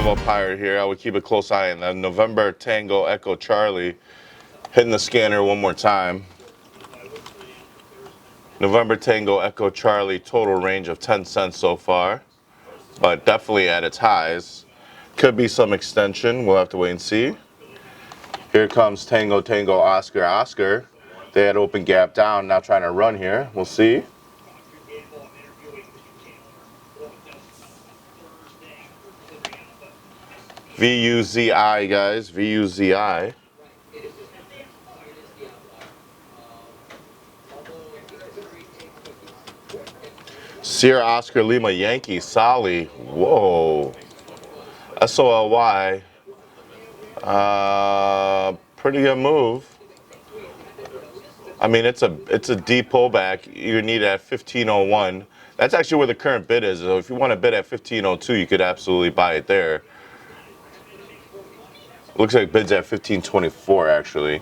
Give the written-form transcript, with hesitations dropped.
Bravo Pirate here. I would keep a close eye on that. November Tango Echo Charlie. Hitting the scanner one more time. November Tango Echo Charlie, total range of 10 cents so far, but definitely at its highs. Could be some extension. We'll have to wait and see. Here comes Tango Tango Oscar Oscar. They had open gap down, now trying to run here. We'll see. VUZI, guys. VUZI. Sierra Oscar Lima Yankee Solly. Whoa. SOLY. Pretty good move. I mean, it's a deep pullback. You need it at 1501. That's actually where the current bid is. So if you want to bid at 1502, you could absolutely buy it there. Looks like bid's at 1524 actually.